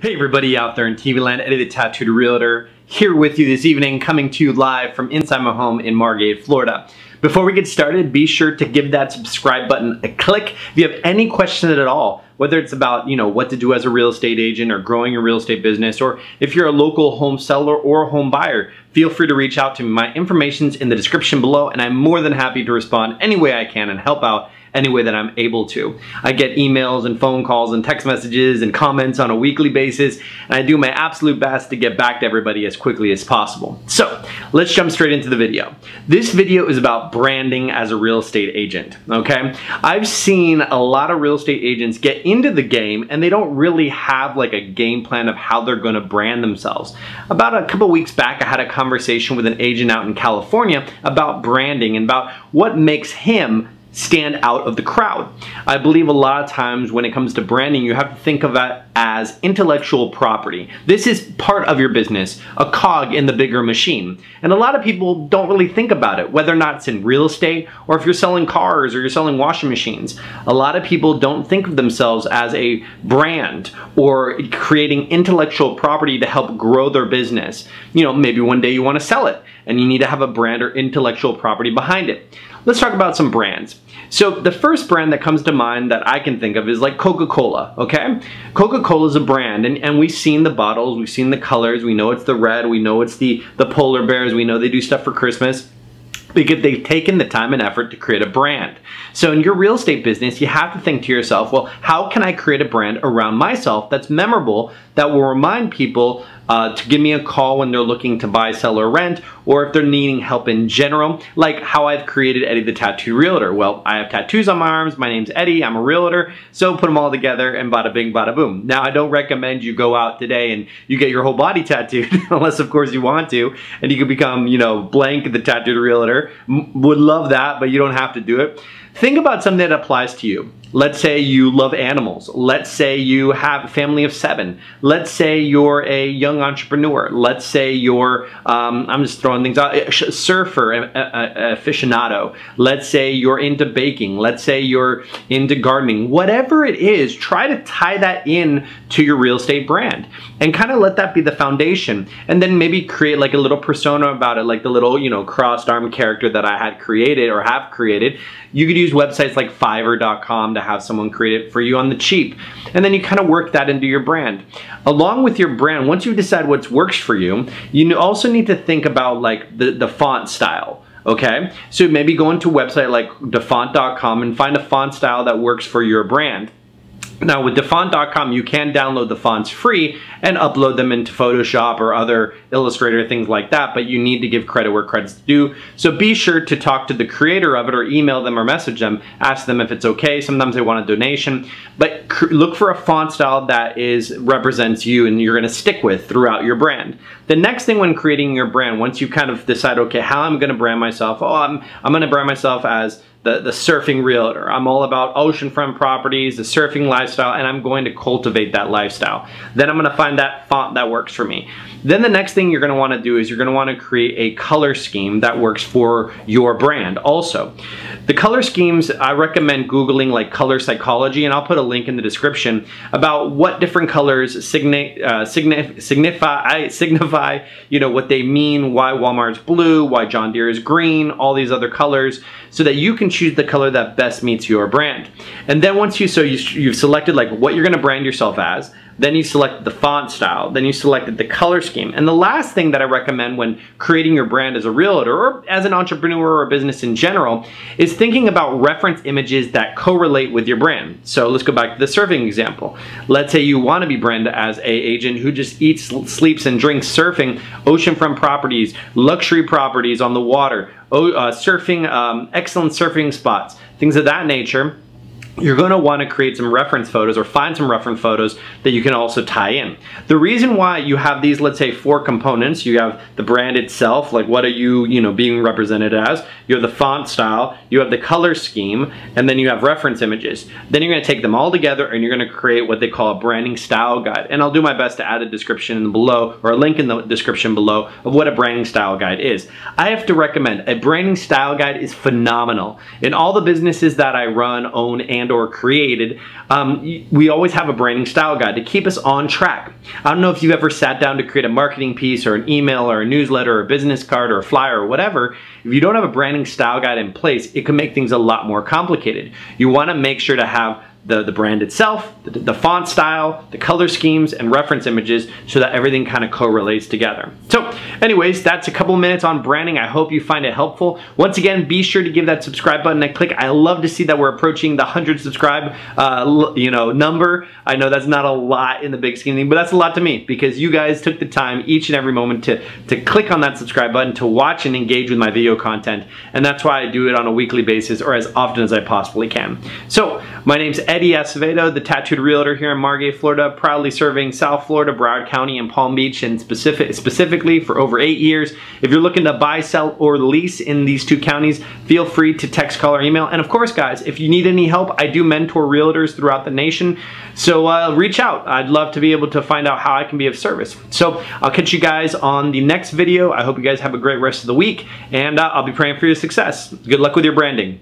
Hey everybody out there in TV land, Eddie the Tattooed Realtor here with you this evening, coming to you live from inside my home in Margate, Florida. Before we get started, be sure to give that subscribe button a click. If you have any questions at all, whether it's about, what to do as a real estate agent or growing your real estate business, or if you're a local home seller or home buyer, feel free to reach out to me. My information's in the description below, and I'm more than happy to respond any way I can and help out any way that I'm able to. I get emails and phone calls and text messages and comments on a weekly basis, and I do my absolute best to get back to everybody as quickly as possible. So let's jump straight into the video. This video is about branding as a real estate agent, okay? I've seen a lot of real estate agents get into the game and they don't really have like a game plan of how they're gonna brand themselves. About a couple weeks back, I had a conversation with an agent out in California about branding and about what makes him stand out of the crowd. I believe a lot of times when it comes to branding, you have to think of it as intellectual property. This is part of your business, a cog in the bigger machine. And a lot of people don't really think about it, whether or not it's in real estate or if you're selling cars or you're selling washing machines. A lot of people don't think of themselves as a brand or creating intellectual property to help grow their business. Maybe one day you want to sell it and you need to have a brand or intellectual property behind it. Let's talk about some brands. So the first brand that comes to mind that I can think of is like Coca-Cola, okay? Coca-Cola is a brand, and we've seen the bottles, we've seen the colors, we know it's the red, we know it's the polar bears, we know they do stuff for Christmas, because they've taken the time and effort to create a brand. So in your real estate business, you have to think to yourself, well, how can I create a brand around myself that's memorable, that will remind people to give me a call when they're looking to buy, sell, or rent, or if they're needing help in general, like how I've created Eddie the Tattooed Realtor. Well, I have tattoos on my arms, my name's Eddie, I'm a realtor, so put them all together and bada bing, bada boom. Now, I don't recommend you go out today and you get your whole body tattooed, unless of course you want to, and you can become, Blank the Tattooed Realtor. Would love that, but you don't have to do it. Think about something that applies to you. Let's say you love animals. Let's say you have a family of 7. Let's say you're a young entrepreneur. Let's say you're, I'm just throwing things out, a surfer, aficionado. Let's say you're into baking. Let's say you're into gardening. Whatever it is, try to tie that in to your real estate brand and kind of let that be the foundation. And then maybe create like a little persona about it, like the little, crossed arm character that I had created or have created. You could use websites like Fiverr.com to have someone create it for you on the cheap. And then you kind of work that into your brand. Along with your brand, once you decide what works for you, you also need to think about like the font style. Okay? So maybe go into a website like defont.com and find a font style that works for your brand. Now with defont.com, you can download the fonts free and upload them into Photoshop or other Illustrator, things like that, but you need to give credit where credit's due. So be sure to talk to the creator of it or email them or message them, ask them if it's okay. Sometimes they want a donation, but look for a font style that represents you and you're gonna stick with throughout your brand. The next thing when creating your brand, once you kind of decide, okay, how I'm gonna brand myself, I'm gonna brand myself as the surfing realtor. I'm all about oceanfront properties, the surfing lifestyle, and I'm going to cultivate that lifestyle. Then I'm gonna find that font that works for me. Then the next thing you're gonna wanna do is you're gonna wanna create a color scheme that works for your brand also. The color schemes, I recommend Googling like color psychology, and I'll put a link in the description about what different colors signify, what they mean, why Walmart's blue, why John Deere is green, all these other colors, so that you can choose the color that best meets your brand. And then once you've selected like what you're gonna brand yourself as, then you select the font style, then you selected the color scheme. And the last thing that I recommend when creating your brand as a realtor or as an entrepreneur or a business in general is thinking about reference images that correlate with your brand. So let's go back to the surfing example. Let's say you want to be branded as an agent who just eats, sleeps, and drinks surfing, oceanfront properties, luxury properties on the water, surfing, excellent surfing spots, things of that nature. You're going to want to create some reference photos or find some reference photos that you can also tie in. The reason why you have these, let's say, 4 components, you have the brand itself, like what are you, being represented as, you have the font style, you have the color scheme, and then you have reference images. Then you're going to take them all together and you're going to create what they call a branding style guide. And I'll do my best to add a description below, or a link in the description below, of what a branding style guide is. I have to recommend a branding style guide is phenomenal. In all the businesses that I run, own, and and or created, we always have a branding style guide to keep us on track. I don't know if you've ever sat down to create a marketing piece or an email or a newsletter or a business card or a flyer or whatever. If you don't have a branding style guide in place, it can make things a lot more complicated. You want to make sure to have the brand itself, the font style, the color schemes, and reference images so that everything kind of correlates together. So anyways, that's a couple minutes on branding. I hope you find it helpful. Once again, be sure to give that subscribe button a click. I love to see that we're approaching the 100 subscribe number. I know that's not a lot in the big scheme, but that's a lot to me because you guys took the time each and every moment to click on that subscribe button, to watch and engage with my video content. And that's why I do it on a weekly basis or as often as I possibly can. So my name's Eddie Acevedo, the tattooed realtor here in Margate, Florida, proudly serving South Florida, Broward County, and Palm Beach, and specifically for over 8 years. If you're looking to buy, sell, or lease in these 2 counties, feel free to text, call, or email. And of course, guys, if you need any help, I do mentor realtors throughout the nation. So reach out. I'd love to be able to find out how I can be of service. So I'll catch you guys on the next video. I hope you guys have a great rest of the week, and I'll be praying for your success. Good luck with your branding.